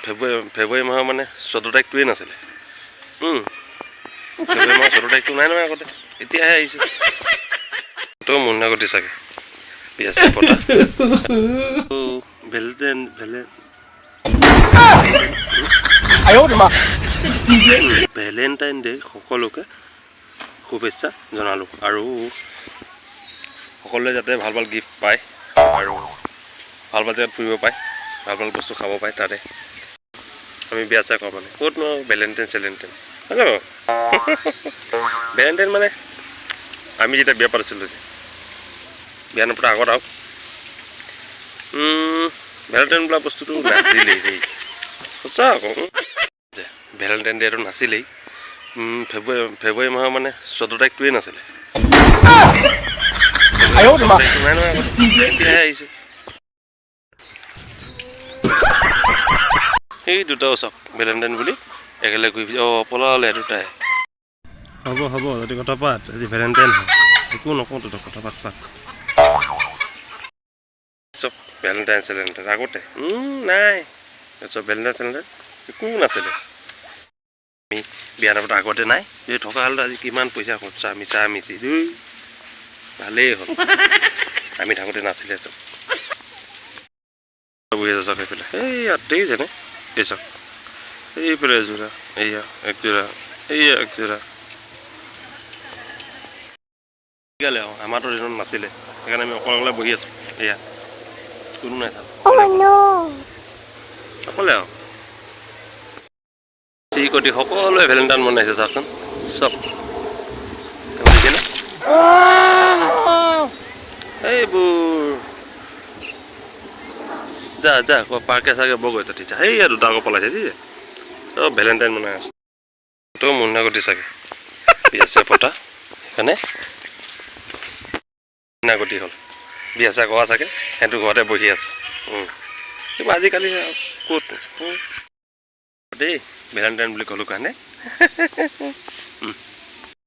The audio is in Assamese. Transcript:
ফেব্ৰুৱাৰী মাহৰ মানে 14 তাৰিখটোৱে নাছিলে। ফেব্ৰুৱাৰী মাহৰ 14 তাৰিখটো নাই নহয় আগতে, এতিয়াহে আহিছে। তো মহিনাগতি চাগে বিয়া চিয়া পতা ভেলেণ্টাইন ডে সকলোকে শুভেচ্ছা জনালোঁ আৰু সকলোৱে যাতে ভাল ভাল গিফ্ট পায় আৰু ভাল ভাল জেগাত ফুৰিব পায়, ভাল ভাল বস্তু খাব পায়। তাতে আমি বিয়া চিয়া কৰোঁ মানে ক'তনো ভেলেণ্টাইন চেলেণ্টাইন হেল্ল' ভেলেণ্টাইন মানে আমি যেতিয়া বিয়া পাতিছিলোঁ যে বিয়া নপতা আগত আৰু ভেলেণ্টাইন বোলা বস্তুটো নাছিলেই দেই, সঁচা আকৌ যে ভেলেণ্টাইন ডেটো নাছিলেই। ফেব্ৰুৱাৰী মাহৰ মানে 14 তাৰিখটোৱে নাছিলে। নাই নহয় আগতে, এতিয়াহে আহিছে। সেই দুটাও চাওক ভেলেণ্টাইন বুলি একেলগে ঘূৰি পলালে দুটাই। হ'ব যদি কথা পাত, আজি ভেলেণ্টাইন হয় একো নকওঁ তহঁতক, কথা পাত চব ভেলেণ্টাইন চেলেণ্টাইন আগতে নাই, চব ভেলেণ্টাইন চেলেণ্টাইন একো নাছিলে। আমি বিয়া নপতা আগতে নাই, এই থকা হ'লে আজি কিমান পইচা খৰচা মিছা মিছি দুই ভালেই হ'ল। আমি থাকোঁতে নাছিলে চব বহি আছে চব এইফালে, এই ইয়াতেই যেনে এই চাওক এইফালে এযোৰা, এইয়া একযোৰা, এইয়া একযোৰা। গালে আৰু আমাৰতো দিনত নাছিলে, সেইকাৰণে আমি অকলে বহি আছোঁ। এয়া কোনো নাই অকলে আৰু চিকটি সকলোৱে ভেলেণ্টাইন মনাইছে চাওকচোন চব দেখিছেনে। এইবোৰ যা পাৰ্কে চাৰ্কে বগৈ তাতে যা, সেইয়া দুটা আকৌ পলাইছে দিছে চব ভেলেণ্টাইন মনাই আছে। তো মহিনাগতি চাগে বিয়া চিয়া পতা, সেইকাৰণে মহিনাগতি হ'ল বিয়া চিয়া কৰা চাগে, সেইটো ঘৰতে বহি আছে। কিন্তু আজিকালি ক'ত দেই ভেলেণ্টাইন বুলি ক'লোঁ কাৰণে